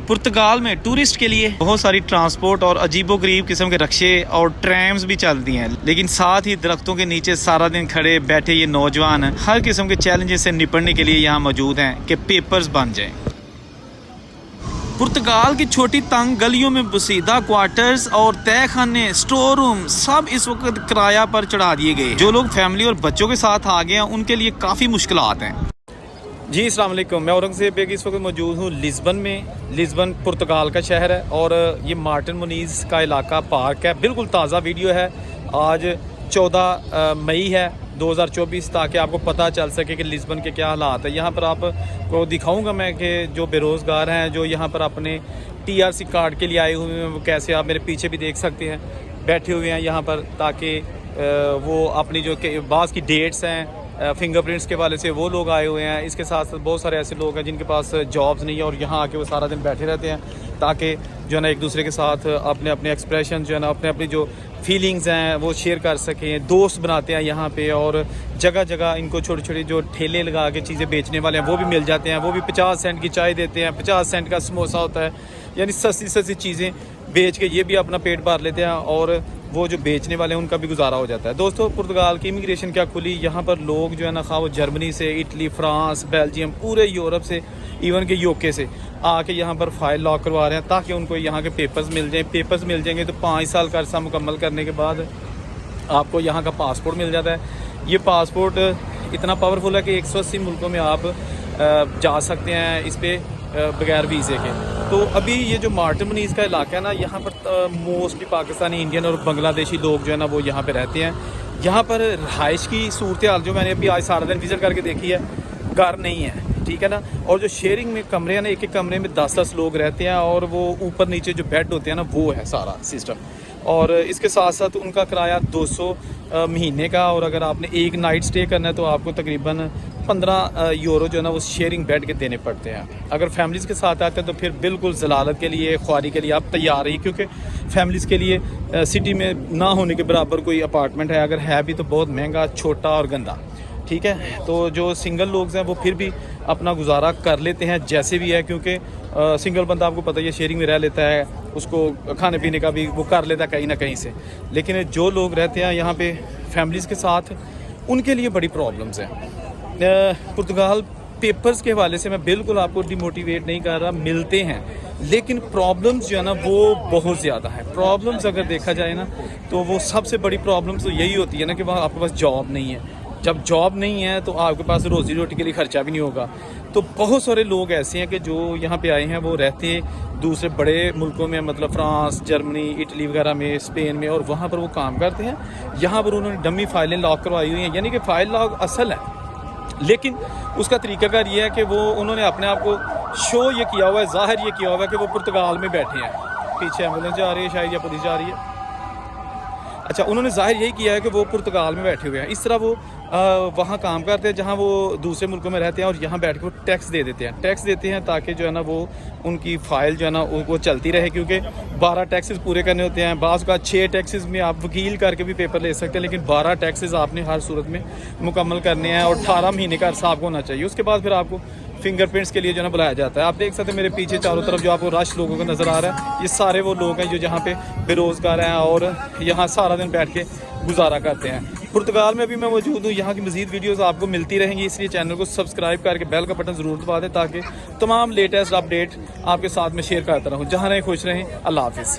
पुर्तगाल में टूरिस्ट के लिए बहुत सारी ट्रांसपोर्ट और अजीबोगरीब किस्म के रक्शे और ट्रैम्स भी चलती हैं, लेकिन साथ ही दरख्तों के नीचे सारा दिन खड़े बैठे ये नौजवान हर किस्म के चैलेंजेस से निपटने के लिए यहाँ मौजूद हैं कि पेपर्स बन जाएं। पुर्तगाल की छोटी तंग गलियों में बसीदा क्वार्टर्स और तय खाने, स्टोर रूम सब इस वक्त किराया पर चढ़ा दिए गए। जो लोग फैमिली और बच्चों के साथ आ गए हैं उनके लिए काफ़ी मुश्किलात हैं। जी अस्सलाम वालेकुम, मैं औरंगज़ेब बेग इस वक्त मौजूद हूँ लिस्बन में। लिस्बन पुर्तगाल का शहर है और ये मार्टिन मुनीज़ का इलाका पार्क है। बिल्कुल ताज़ा वीडियो है, आज 14 मई है 2024, ताकि आपको पता चल सके कि लिस्बन के क्या हालात है। यहाँ पर आपको दिखाऊंगा मैं कि जो बेरोज़गार हैं, जो यहाँ पर अपने TRC कार्ड के लिए आए हुए हैं, वो कैसे आप मेरे पीछे भी देख सकते हैं बैठे हुए हैं यहाँ पर, ताकि वो अपनी जो बाज़ की डेट्स हैं फिंगरप्रिंट्स के वाले से वो लोग आए हुए हैं। इसके साथ साथ बहुत सारे ऐसे लोग हैं जिनके पास जॉब्स नहीं है और यहाँ आके वो सारा दिन बैठे रहते हैं, ताकि जो है ना एक दूसरे के साथ अपने अपने एक्सप्रेशन जो है ना अपने अपनी जो फीलिंग्स हैं वो शेयर कर सकें। दोस्त बनाते हैं यहाँ पे और जगह जगह इनको छोटी छोटी जो ठेले लगा के चीज़ें बेचने वाले हैं वो भी मिल जाते हैं। वो भी 50 सेंट की चाय देते हैं, 50 सेंट का समोसा होता है, यानी सस्ती सस्ती चीज़ें बेच के ये भी अपना पेट भर लेते हैं और वो जो बेचने वाले हैं उनका भी गुजारा हो जाता है। दोस्तों, पुर्तगाल की इमिग्रेशन क्या खुली, यहाँ पर लोग जो है ना खा वो जर्मनी से, इटली, फ्रांस, बेल्जियम, पूरे यूरोप से, इवन के यूके से आके यहाँ पर फाइल लॉक करवा रहे हैं ताकि उनको यहाँ के पेपर्स मिल जाएँ। पेपर्स मिल जाएंगे तो 5 साल का अर्सा मुकम्मल करने के बाद आपको यहाँ का पासपोर्ट मिल जाता है। ये पासपोर्ट इतना पावरफुल है कि 180 मुल्कों में आप जा सकते हैं इस पर बगैर वीज़े के। तो अभी ये जो मार्टिन मुनीज़ का इलाका है ना, यहाँ पर मोस्टली पाकिस्तानी, इंडियन और बांग्लादेशी लोग जो है ना वो यहाँ पे रहते हैं। यहाँ पर रहाइश की सूरत हाल जो मैंने अभी आज सारा दिन विज़िट करके देखी है, घर नहीं है, ठीक है ना। और जो शेयरिंग में कमरे हैं ना, एक एक कमरे में 10-10 लोग रहते हैं और वो ऊपर नीचे जो बेड होते हैं ना वो है सारा सिस्टम। और इसके साथ साथ उनका किराया 200 महीने का, और अगर आपने एक नाइट स्टे करना है तो आपको तकरीबन 15 यूरो जो है ना वो शेयरिंग बेड के देने पड़ते हैं। अगर फैमिलीज़ के साथ आते हैं तो फिर बिल्कुल ज़लालत के लिए, ख्वारी के लिए आप तैयार रहिए, क्योंकि फैमिलीज़ के लिए सिटी में ना होने के बराबर कोई अपार्टमेंट है, अगर है भी तो बहुत महंगा, छोटा और गंदा, ठीक है। तो जो सिंगल लोग हैं वो फिर भी अपना गुजारा कर लेते हैं जैसे भी है, क्योंकि सिंगल बंदा आपको पता है ये शेयरिंग में रह लेता है, उसको खाने पीने का भी वो कर लेता है कहीं ना कहीं से। लेकिन जो लोग रहते हैं यहाँ पे फैमिलीज़ के साथ, उनके लिए बड़ी प्रॉब्लम्स हैं। पुर्तगाल पेपर्स के हवाले से मैं बिल्कुल आपको डिमोटिवेट नहीं कर रहा, मिलते हैं, लेकिन प्रॉब्लम्स जो है ना वो बहुत ज़्यादा है। प्रॉब्लम्स अगर देखा जाए ना तो वो सबसे बड़ी प्रॉब्लम्स तो यही होती है ना कि वहाँ आपके पास जॉब नहीं है। जब जॉब नहीं है तो आपके पास रोज़ी रोटी के लिए ख़र्चा भी नहीं होगा। तो बहुत सारे लोग ऐसे हैं कि जो यहाँ पे आए हैं वो रहते दूसरे बड़े मुल्कों में, मतलब फ्रांस, जर्मनी, इटली वगैरह में, स्पेन में, और वहाँ पर वो काम करते हैं। यहाँ पर उन्होंने डमी फाइलें लॉक करवाई हुई हैं, यानी कि फ़ाइल लॉक असल है, लेकिन उसका तरीकाकार ये है कि वो उन्होंने अपने आप को शो ये किया हुआ है, ज़ाहिर ये किया हुआ है कि वो पुर्तगाल में बैठे हैं। पीछे एम्बुलेंस जा रही है शायद, या पुलिस जा रही है। अच्छा, उन्होंने ज़ाहिर यही किया है कि वो पुर्तगाल में बैठे हुए हैं। इस तरह वो वहाँ काम करते हैं जहाँ वो दूसरे मुल्कों में रहते हैं, और यहाँ बैठ के वो टैक्स दे देते हैं। टैक्स देते हैं ताकि जो है ना वो उनकी फ़ाइल जो है ना वो चलती रहे, क्योंकि 12 टैक्सेस पूरे करने होते हैं। बाज़ का 6 टैक्सेस में आप वकील करके भी पेपर ले सकते हैं, लेकिन 12 टैक्सेस आपने हर सूरत में मुकम्मल करने हैं, और 18 महीने का अर्सा आपको होना चाहिए। उसके बाद फिर आपको फिंगरप्रिंट्स के लिए जो है ना बुलाया जाता है। आप देख सकते हैं मेरे पीछे चारों तरफ जो आपको रश लोगों का नज़र आ रहा है, ये सारे वो लोग हैं जो यहाँ पे बेरोज़गार हैं और यहाँ सारा दिन बैठ के गुजारा करते हैं। पुर्तगाल में अभी मैं मौजूद हूँ, यहाँ की मज़ीद वीडियोज़ आपको मिलती रहेंगी, इसलिए चैनल को सब्सक्राइब करके बेल का बटन ज़रूर दबा दें ताकि तमाम लेटेस्ट अपडेट आपके साथ में शेयर करता रहूँ। जहाँ रहें खुश रहें, अल्लाह हाफिज़।